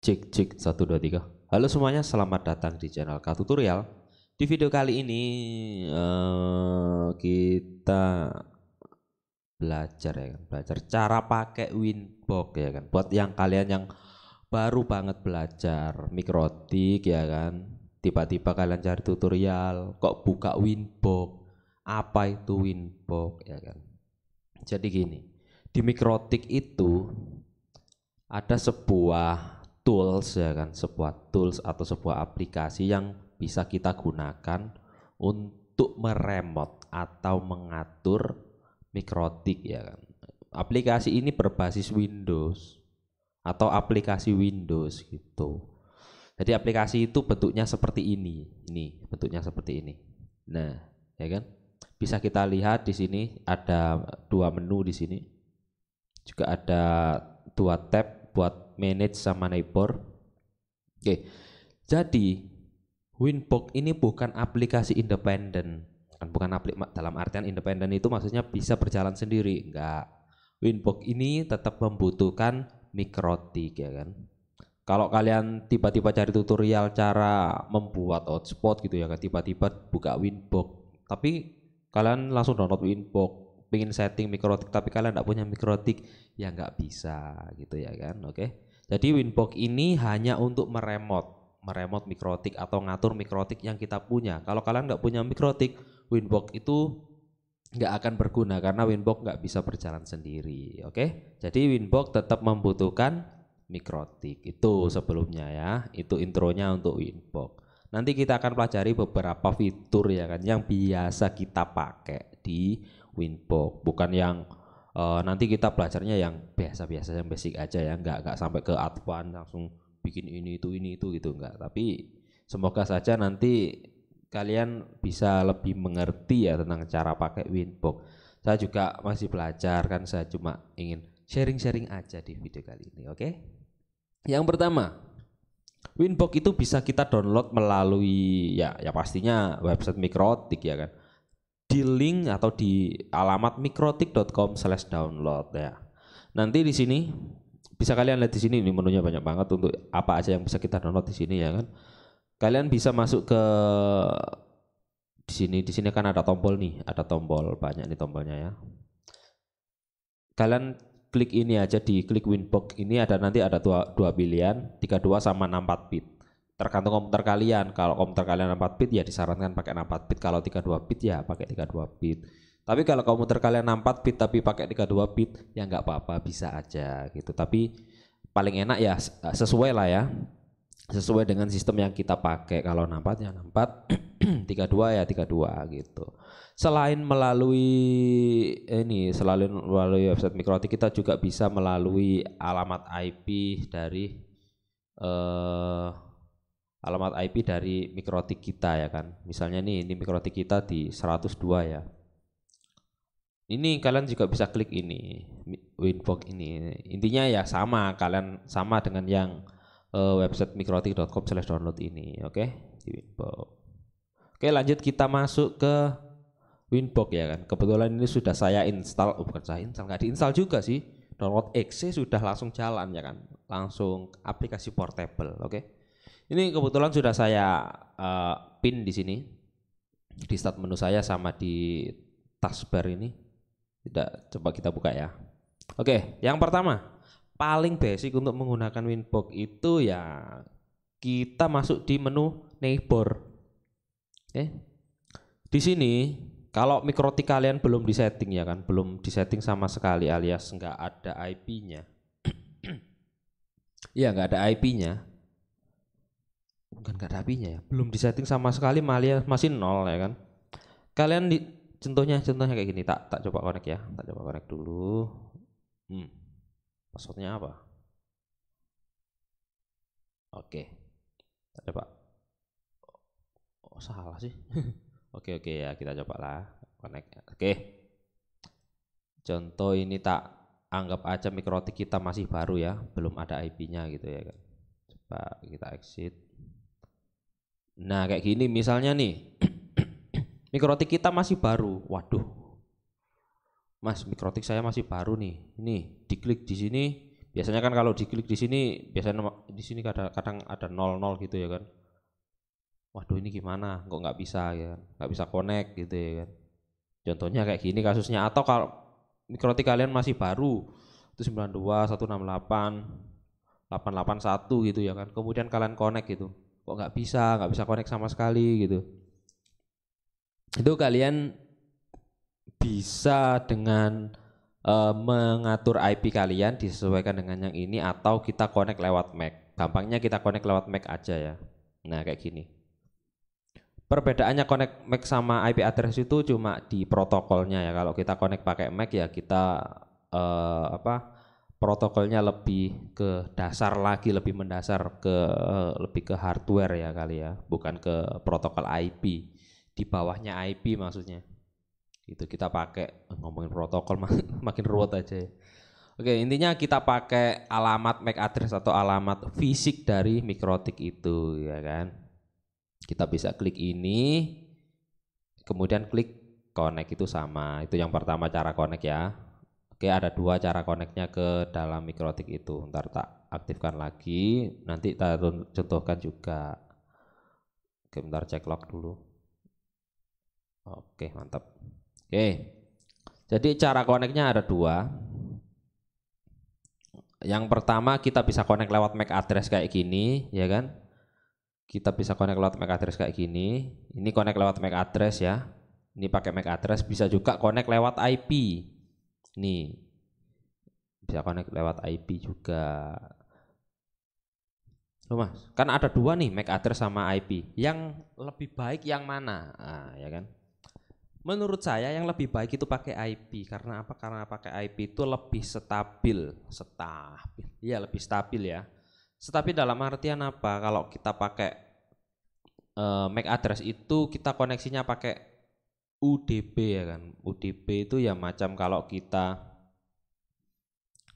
Cek 1 2 3. Halo semuanya, selamat datang di channel K Tutorial. Di video kali ini kita belajar ya kan, belajar cara pakai Winbox ya kan. Buat yang kalian yang baru banget belajar mikrotik ya kan, tiba-tiba kalian cari tutorial kok buka Winbox, apa itu Winbox ya kan. Jadi gini, di mikrotik itu ada sebuah tools ya kan, sebuah tools atau sebuah aplikasi yang bisa kita gunakan untuk meremot atau mengatur mikrotik ya kan. Aplikasi ini berbasis Windows atau aplikasi Windows gitu. Jadi aplikasi itu bentuknya seperti ini bentuknya seperti ini. Nah, ya kan? Bisa kita lihat di sini ada dua menu di sini. Juga ada dua tab buat manage sama neighbor. Oke. Jadi Winbox ini bukan aplikasi independen. Bukan dalam artian independen itu maksudnya bisa berjalan sendiri, enggak. Winbox ini tetap membutuhkan mikrotik ya kan. Kalau kalian tiba-tiba cari tutorial cara membuat hotspot gitu ya kan, tiba-tiba buka Winbox, tapi kalian langsung download Winbox, pengen setting mikrotik tapi kalian tidak punya mikrotik, ya nggak bisa gitu ya kan. Oke, jadi Winbox ini hanya untuk meremot mikrotik atau ngatur mikrotik yang kita punya. Kalau kalian nggak punya mikrotik, Winbox itu nggak akan berguna karena Winbox nggak bisa berjalan sendiri. Oke, jadi Winbox tetap membutuhkan mikrotik. Itu sebelumnya ya, itu intronya untuk Winbox. Nanti kita akan pelajari beberapa fitur ya kan yang biasa kita pakai di Winbox, bukan yang nanti kita belajarnya yang biasa-biasa, yang basic aja ya, nggak sampai ke advance langsung bikin ini itu gitu, enggak. Tapi semoga saja nanti kalian bisa lebih mengerti ya tentang cara pakai Winbox. Saya juga masih belajar kan, saya cuma ingin sharing-sharing aja di video kali ini. Oke, yang pertama, Winbox itu bisa kita download melalui ya pastinya website mikrotik ya kan, di link atau di alamat mikrotik.com/download ya. Nanti di sini bisa kalian lihat di sini, ini menunya banyak banget untuk apa aja yang bisa kita download di sini ya kan. Kalian bisa masuk ke di sini kan ada tombol nih, ada tombol banyak nih tombolnya ya. Kalian klik ini aja, di klik Winbox ini ada nanti ada dua pilihan, 32 sama 64 bit. Tergantung komputer kalian. Kalau komputer kalian 64 bit ya disarankan pakai 64 bit. Kalau 32 bit ya pakai 32 bit. Tapi kalau komputer kalian 64 bit tapi pakai 32 bit ya nggak apa-apa, bisa aja gitu. Tapi paling enak ya sesuai lah ya, sesuai dengan sistem yang kita pakai. Kalau 64 ya 64, 32 ya 32 gitu. Selain melalui website mikrotik, kita juga bisa melalui alamat IP dari mikrotik kita ya kan. Misalnya nih, ini mikrotik kita di 102 ya. Ini kalian juga bisa klik ini Winbox ini. Intinya ya sama, kalian sama dengan yang website mikrotik.com/download ini. Oke, di Winbox. Oke, lanjut kita masuk ke Winbox ya kan. Kebetulan ini sudah saya install, bukan saya install, nggak diinstal juga sih. Download exe sudah langsung jalan ya kan. Langsung aplikasi portable. Oke. Ini kebetulan sudah saya pin di sini, di start menu saya sama di taskbar ini. Tidak, coba kita buka ya. Oke, yang pertama, paling basic untuk menggunakan Winbox itu ya kita masuk di menu neighbor. Oke. Di sini kalau mikrotik kalian belum disetting ya kan, belum disetting sama sekali alias nggak ada IP-nya. Iya, nggak ada IP-nya. Bukan nggak ada IP-nya ya, belum disetting sama sekali, malah masih nol ya kan. Kalian contohnya kayak gini, tak coba connect ya, tak coba connect dulu. Passwordnya apa? Oke, tak coba. Oh, salah sih. Oke ya, kita coba lah connect. Oke, contoh ini tak anggap aja mikrotik kita masih baru ya, belum ada IP-nya gitu ya kan. Coba kita exit. Nah kayak gini misalnya nih, mikrotik kita masih baru. Waduh, Mas, mikrotik saya masih baru nih. Ini diklik di sini biasanya kan kalau diklik di sini biasanya di sini kadang ada 00 gitu ya kan. Waduh ini gimana? Kok nggak bisa ya kan? Nggak bisa connect gitu ya kan. Contohnya kayak gini kasusnya, atau kalau mikrotik kalian masih baru itu 92 168 881 gitu ya kan. Kemudian kalian connect gitu. Kok nggak bisa connect sama sekali gitu. Itu kalian bisa dengan mengatur IP kalian disesuaikan dengan yang ini, atau kita connect lewat MAC. Gampangnya kita connect lewat MAC aja ya. Nah kayak gini. Perbedaannya connect MAC sama IP address itu cuma di protokolnya ya. Kalau kita connect pakai MAC ya kita protokolnya lebih ke dasar lagi, lebih mendasar ke lebih ke hardware ya kali ya, bukan ke protokol IP. Di bawahnya IP maksudnya. Itu kita pakai ngomongin protokol makin ruwet aja ya. Oke, intinya kita pakai alamat MAC address atau alamat fisik dari mikrotik itu ya kan. Kita bisa klik ini, kemudian klik connect, itu sama. Itu yang pertama cara connect ya. Oke, ada dua cara connectnya ke dalam mikrotik itu. Ntar tak aktifkan lagi, nanti tak contohkan juga. Oke, bentar cek log dulu. Oke, mantap. Oke, jadi cara connectnya ada dua. Yang pertama kita bisa connect lewat MAC address kayak gini, ya kan? Kita bisa connect lewat MAC address kayak gini. Ini connect lewat MAC address ya. Ini pakai MAC address, bisa juga connect lewat IP. Nih, bisa connect lewat IP juga. Loh mas, kan ada dua nih, MAC address sama IP. Yang lebih baik yang mana? Nah, ya kan? Menurut saya yang lebih baik itu pakai IP. Karena apa? Karena pakai IP itu lebih stabil. Iya, lebih stabil ya. Stabil dalam artian apa? Kalau kita pakai MAC address itu kita koneksinya pakai UDP ya kan. UDP itu ya macam kalau kita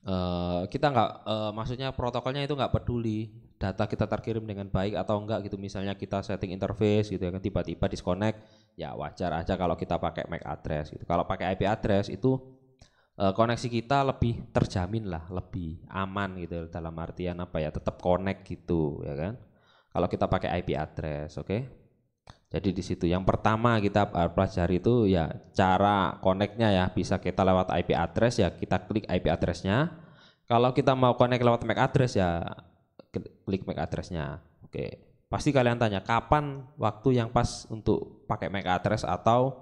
nggak maksudnya protokolnya itu nggak peduli data kita terkirim dengan baik atau enggak gitu. Misalnya kita setting interface gitu ya kan, tiba-tiba disconnect, ya wajar aja kalau kita pakai MAC address gitu. Kalau pakai IP address itu koneksi kita lebih terjamin lah, lebih aman gitu, dalam artian apa ya, tetap connect gitu ya kan. Kalau kita pakai IP address, oke. Jadi di situ yang pertama kita pelajari itu ya cara connectnya ya, bisa kita lewat IP address ya, kita klik IP addressnya. Kalau kita mau connect lewat MAC address ya klik MAC addressnya. Oke. Pasti kalian tanya kapan waktu yang pas untuk pakai MAC address atau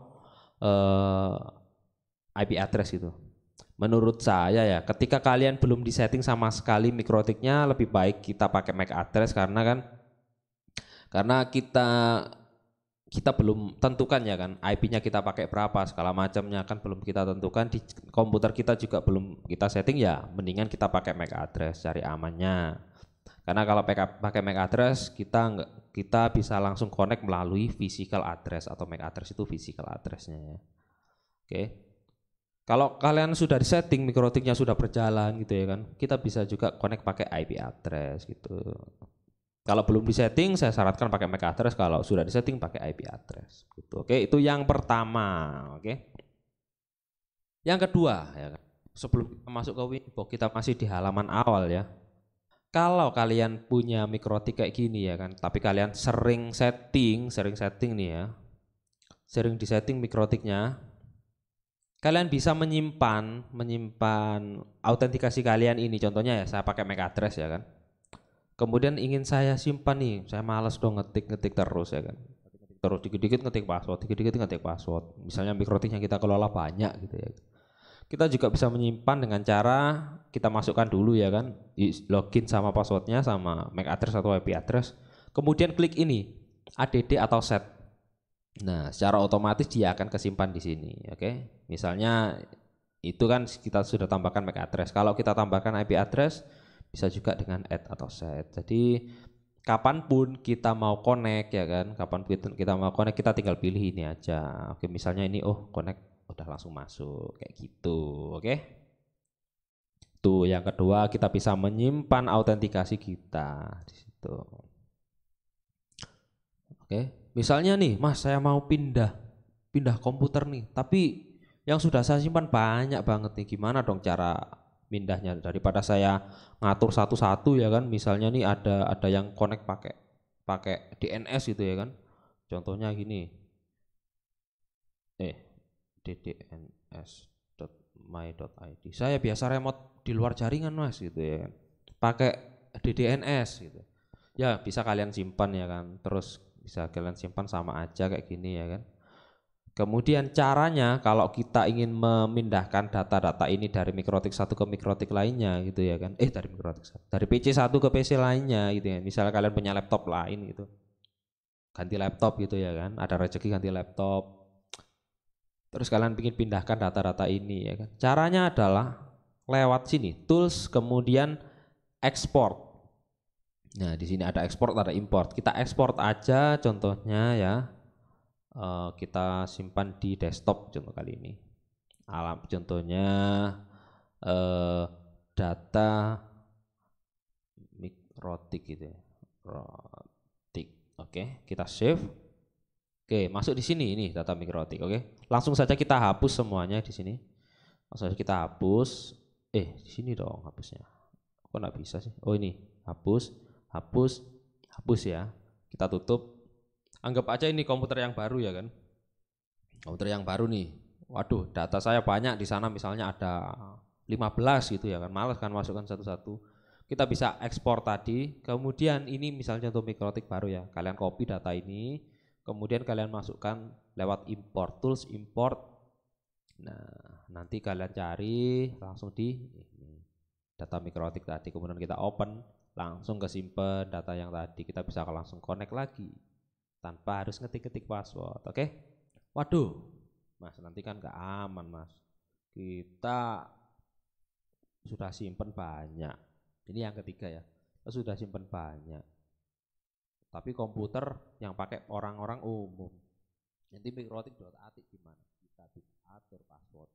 IP address itu. Menurut saya ya, ketika kalian belum disetting sama sekali mikrotiknya, lebih baik kita pakai MAC address, karena kita belum tentukan ya kan, IP-nya kita pakai berapa, segala macamnya kan belum kita tentukan, di komputer kita juga belum kita setting, ya mendingan kita pakai MAC address, cari amannya. Karena kalau pakai MAC address kita bisa langsung connect melalui physical address, atau MAC address itu physical addressnya ya. Oke. Kalau kalian sudah di setting, mikrotiknya sudah berjalan gitu ya kan, kita bisa juga connect pakai IP address gitu. Kalau belum di setting, saya syaratkan pakai MAC address. Kalau sudah di setting, pakai IP address gitu. Oke, itu yang pertama. Oke. Yang kedua ya kan, sebelum kita masuk ke Winbox, kita masih di halaman awal ya. Kalau kalian punya mikrotik kayak gini ya kan, tapi kalian sering setting nih ya, sering di setting mikrotiknya, kalian bisa menyimpan autentikasi kalian ini. Contohnya ya, saya pakai MAC address ya kan. Kemudian ingin saya simpan nih, saya malas dong ngetik terus ya kan. Terus dikit-dikit ngetik password, Misalnya mikrotik yang kita kelola banyak gitu ya. Kita juga bisa menyimpan dengan cara kita masukkan dulu ya kan, login sama passwordnya sama MAC address atau IP address. Kemudian klik ini, add atau set. Nah, secara otomatis dia akan kesimpan di sini, oke. Misalnya itu kan kita sudah tambahkan MAC address. Kalau kita tambahkan IP address, bisa juga dengan add atau set. Jadi kapanpun kita mau connect ya kan, kita tinggal pilih ini aja. Oke, misalnya ini connect, udah langsung masuk kayak gitu, oke. Tuh yang kedua, kita bisa menyimpan autentikasi kita di situ. Oke. Misalnya nih, Mas, saya mau pindah komputer nih, tapi yang sudah saya simpan banyak banget nih. Gimana dong cara mindahnya daripada saya ngatur satu-satu ya kan. Misalnya nih ada yang connect pakai pakai DNS gitu ya kan. Contohnya gini. ddns.my.id. Saya biasa remote di luar jaringan Mas gitu ya kan. Pakai DDNS gitu. Ya bisa kalian simpan ya kan. Terus bisa kalian simpan sama aja kayak gini ya kan. Kemudian caranya kalau kita ingin memindahkan data-data ini dari mikrotik satu ke mikrotik lainnya gitu ya kan. Dari mikrotik satu, dari PC satu ke PC lainnya gitu ya. Misalnya kalian punya laptop lain gitu. Ganti laptop gitu ya kan. Ada rezeki ganti laptop. Terus kalian ingin pindahkan data-data ini ya kan. Caranya adalah lewat sini, tools kemudian export. Nah, di sini ada export, ada import. Kita export aja contohnya ya. Kita simpan di desktop contoh kali ini. Contohnya data mikrotik gitu ya. Rotik. Oke, kita save. Oke, masuk di sini ini data mikrotik. Oke, langsung saja kita hapus semuanya di sini. Langsung saja kita hapus. Di sini dong hapusnya. Kok nggak bisa sih? Oh ini, hapus, hapus, hapus ya. Kita tutup. Anggap aja ini komputer yang baru ya kan. Komputer yang baru nih. Waduh, data saya banyak di sana. Misalnya ada 15 gitu ya kan. Malas kan masukkan satu-satu. Kita bisa ekspor tadi. Kemudian ini misalnya untuk mikrotik baru ya. Kalian copy data ini. Kemudian kalian masukkan lewat import, tools import. Nah, nanti kalian cari langsung di ini, data mikrotik tadi. Kemudian kita open, langsung kesimpan data yang tadi. Kita bisa langsung connect lagi tanpa harus ngetik-ngetik password. Oke? Waduh, Mas, nanti kan gak aman, Mas. Kita sudah simpen banyak. Ini yang ketiga ya. Kita sudah simpen banyak. Tapi komputer yang pakai orang-orang umum. Nanti mikrotik.at gimana? Kita bisa atur password.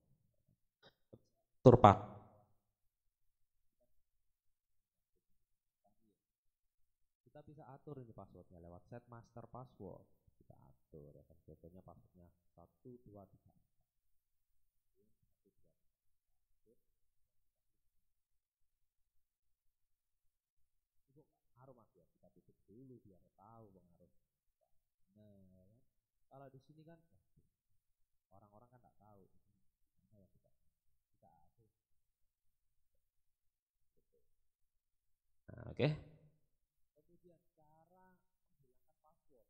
Kita bisa atur ini passwordnya lewat set master password. Kita atur ya kan. Contohnya passwordnya 123. Itu harus Mas ya. Kita tutup dulu biar tahu pengaruh. Nah, kalau di sini kan orang-orang kan nggak tahu. Nah, ya kita atur. Nah, oke. Kemudian cara menghilangkan password.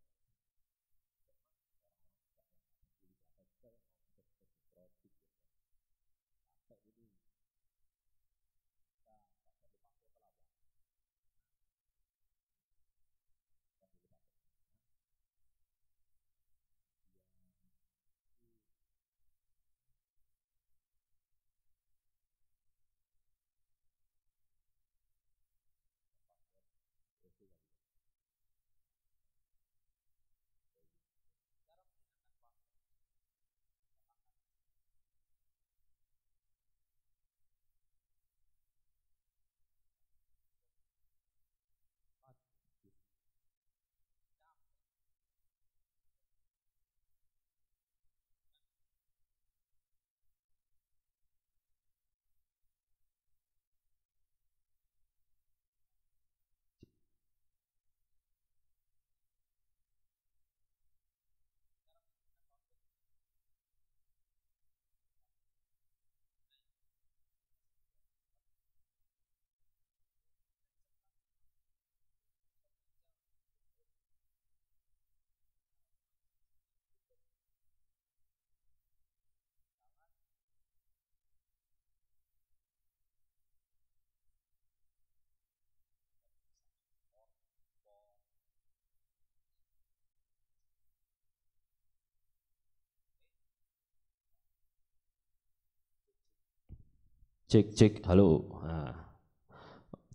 Cek cek, halo. Nah,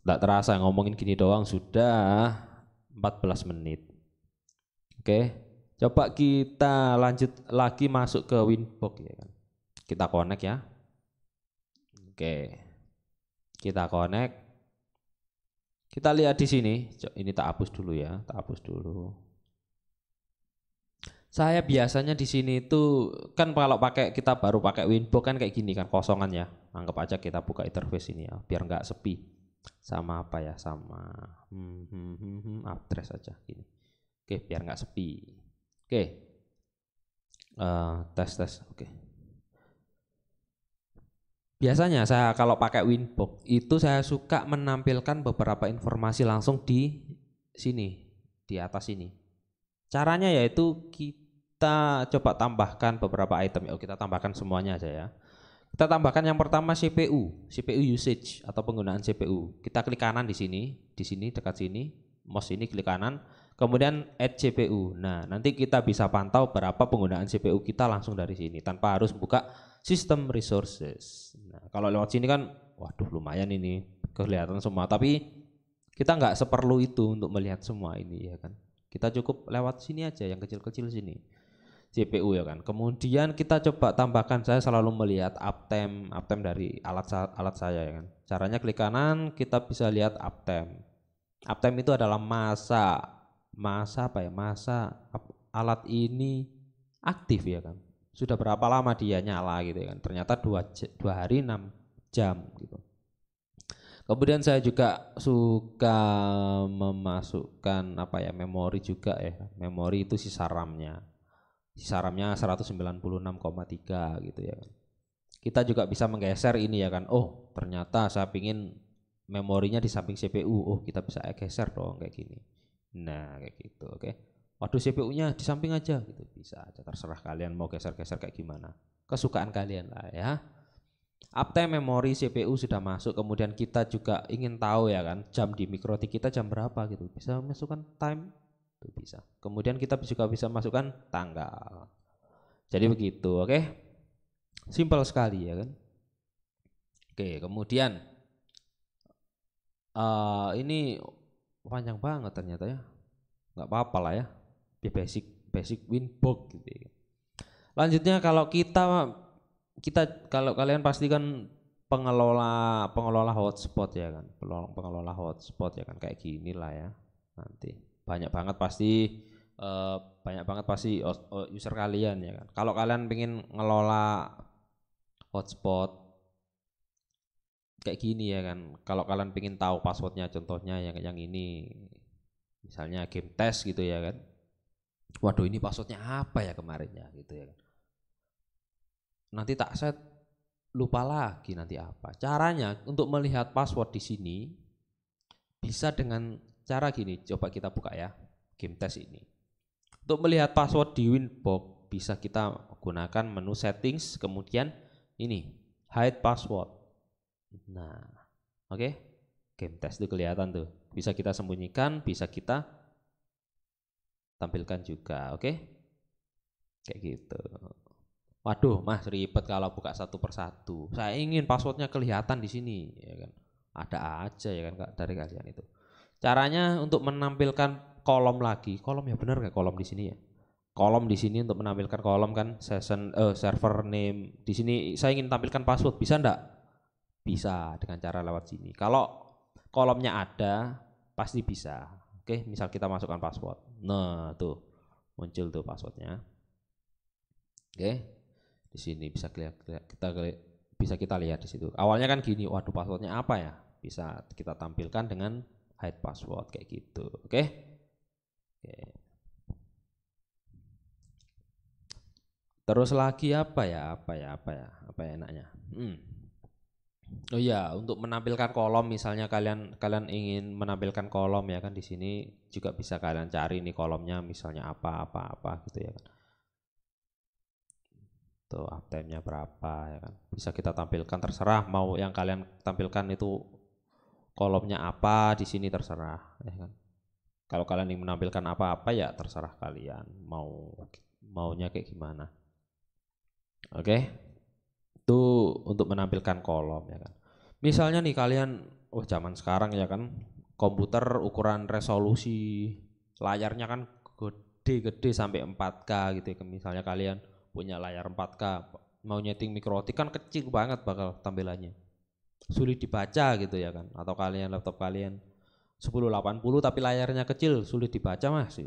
nggak terasa ngomongin gini doang sudah 14 menit. Oke, coba kita lanjut lagi masuk ke Winbox ya kan. Kita connect ya. Oke, kita connect. Kita lihat di sini. Ini tak hapus dulu ya, tak hapus dulu. Saya biasanya di sini itu kan kalau kita baru pakai Winbox kan kayak gini kan kosongan ya. Anggap aja kita buka interface ini ya, biar nggak sepi. Sama apa ya? Sama address aja gini. Oke, biar nggak sepi. Oke, tes. Oke. Biasanya saya kalau pakai Winbox itu saya suka menampilkan beberapa informasi langsung di sini, di atas ini. Caranya yaitu kita coba tambahkan beberapa item. Kita tambahkan semuanya aja ya. Kita tambahkan yang pertama CPU usage atau penggunaan CPU. Kita klik kanan di sini dekat sini, mouse ini klik kanan, kemudian add CPU. Nah, nanti kita bisa pantau berapa penggunaan CPU kita langsung dari sini tanpa harus buka system resources. Nah, kalau lewat sini kan, waduh lumayan ini kelihatan semua. Tapi kita nggak seperlu itu untuk melihat semua ini ya kan. Kita cukup lewat sini aja yang kecil-kecil sini. CPU ya kan. Kemudian kita coba tambahkan, saya selalu melihat uptime dari alat saya ya kan. Caranya klik kanan, kita bisa lihat uptime. Uptime itu adalah masa alat ini aktif ya kan. Sudah berapa lama dia nyala gitu ya kan. Ternyata 2 hari 6 jam gitu. Kemudian saya juga suka memasukkan memori juga ya. Memori itu sisa RAM-nya. Sisa RAM-nya 196,3 gitu ya kan. Kita juga bisa menggeser ini ya kan. Oh, ternyata saya pingin memorinya di samping CPU. Oh, kita bisa geser dong kayak gini. Nah, kayak gitu, oke. Waduh, CPU-nya di samping aja gitu. Bisa aja, terserah kalian mau geser-geser kayak gimana. Kesukaan kalian lah ya. Uptime memori CPU sudah masuk, kemudian kita juga ingin tahu ya kan jam di MikroTik kita jam berapa gitu. Bisa masukkan time itu bisa. Kemudian kita juga bisa masukkan tanggal. Jadi begitu, oke? Simpel sekali ya kan. Oke, kemudian ini panjang banget ternyata ya. Nggak apa-apa lah ya. Basic Winbox gitu ya. Lanjutnya kalau kalian pasti kan pengelola hotspot ya kan, pengelola hotspot ya kan kayak gini lah ya. Nanti banyak banget pasti user kalian ya kan. Kalau kalian pengen ngelola hotspot kayak gini ya kan, kalau kalian pengen tahu passwordnya, contohnya yang ini misalnya game test gitu ya kan. Waduh, ini passwordnya apa ya kemarin ya gitu ya kan. Nanti tak set, lupa lagi nanti apa. Caranya untuk melihat password di sini bisa dengan cara gini. Coba kita buka ya game test ini. Untuk melihat password di Winbox bisa kita gunakan menu settings, kemudian ini hide password. Nah, oke. Game test itu kelihatan tuh. Bisa kita sembunyikan, bisa kita tampilkan juga, oke? Kayak gitu. Waduh, Mas ribet kalau buka satu persatu. Saya ingin passwordnya kelihatan di sini, ya kan? Ada aja ya kan dari kalian itu. Caranya untuk menampilkan kolom lagi, kolom ya benar nggak kolom di sini ya? Kolom di sini untuk menampilkan kolom kan server name. Di sini saya ingin tampilkan password, bisa enggak? Bisa dengan cara lewat sini. Kalau kolomnya ada, pasti bisa. Oke, misal kita masukkan password. Nah, tuh muncul tuh passwordnya. Oke. Di sini bisa kita lihat di situ. Awalnya kan gini, waduh passwordnya apa ya? Bisa kita tampilkan dengan hide password kayak gitu. Oke? Oke. Terus lagi apa ya enaknya? Oh iya, untuk menampilkan kolom misalnya kalian ingin menampilkan kolom ya kan, di sini juga bisa kalian cari nih kolomnya misalnya apa gitu ya kan. Tuh uptime-nya berapa ya kan. Bisa kita tampilkan, terserah mau yang kalian tampilkan itu kolomnya apa, di sini terserah ya kan. Kalau kalian ingin menampilkan apa-apa ya terserah kalian maunya kayak gimana. Oke. Itu untuk menampilkan kolom ya kan. Misalnya nih kalian zaman sekarang ya kan komputer ukuran resolusi layarnya kan gede sampai 4K gitu ya. Misalnya kalian punya layar 4K mau nyeting MikroTik kan kecil banget bakal tampilannya, sulit dibaca gitu ya kan. Atau laptop kalian 1080 tapi layarnya kecil, sulit dibaca mas,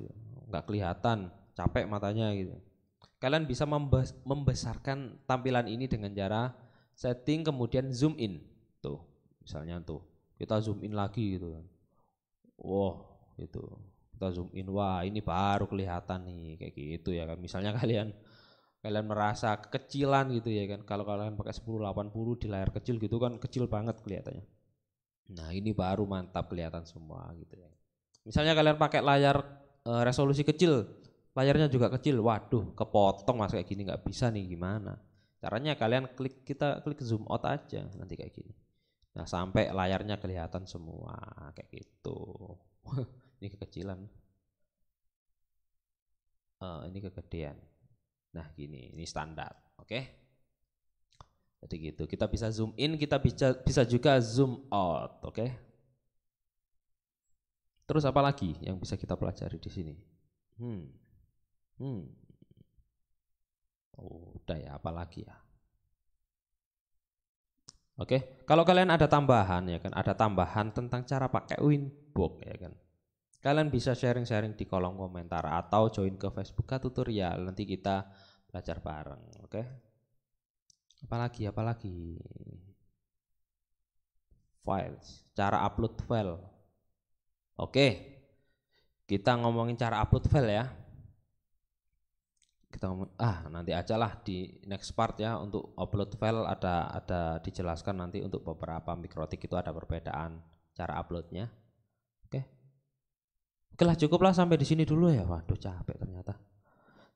nggak kelihatan. capek matanya gitu. Kalian bisa membesarkan tampilan ini dengan cara setting kemudian zoom in. Tuh, misalnya tuh, kita zoom in lagi gitu kan. Wow, itu. Kita zoom in, wah ini baru kelihatan nih kayak gitu ya kan. Misalnya kalian merasa kekecilan gitu ya kan. Kalau kalian pakai 1080 di layar kecil gitu kan kecil banget kelihatannya. Nah, ini baru mantap kelihatan semua gitu ya. Misalnya kalian pakai layar resolusi kecil, layarnya juga kecil, waduh kepotong mas kayak gini nggak bisa nih gimana? Caranya kalian kita klik zoom out aja nanti kayak gini. Nah sampai layarnya kelihatan semua kayak gitu. Ini kekecilan, ini kegedean. Nah gini, ini standar, oke? Jadi gitu, kita bisa zoom in, kita bisa juga zoom out, oke? Terus apa lagi yang bisa kita pelajari di sini? Oh, udah ya, apa lagi ya? Oke, kalau kalian ada tambahan ya kan, ada tambahan tentang cara pakai Winbox ya kan. Kalian bisa sharing-sharing di kolom komentar atau join ke Facebook tutorial, nanti kita belajar bareng, oke? Apalagi? Files, cara upload file. Oke, kita ngomongin cara upload file ya. Kita ngomong nanti aja lah di next part ya, untuk upload file ada dijelaskan nanti untuk beberapa mikrotik itu ada perbedaan cara uploadnya. Oke lah, cukuplah sampai di sini dulu ya. Waduh capek ternyata.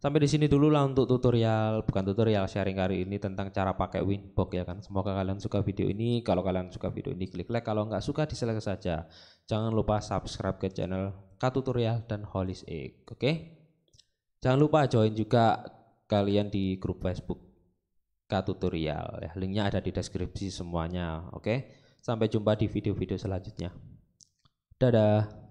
Sampai di sini dulu lah untuk bukan tutorial, sharing kali ini tentang cara pakai Winbox ya kan. Semoga kalian suka video ini. Kalau kalian suka video ini klik like, kalau nggak suka dislike saja. Jangan lupa subscribe ke channel Tutorial dan Holis Egg, oke? Jangan lupa join juga kalian di grup Facebook Tutorial ya. Linknya ada di deskripsi semuanya, oke? Sampai jumpa di video-video selanjutnya. Dadah.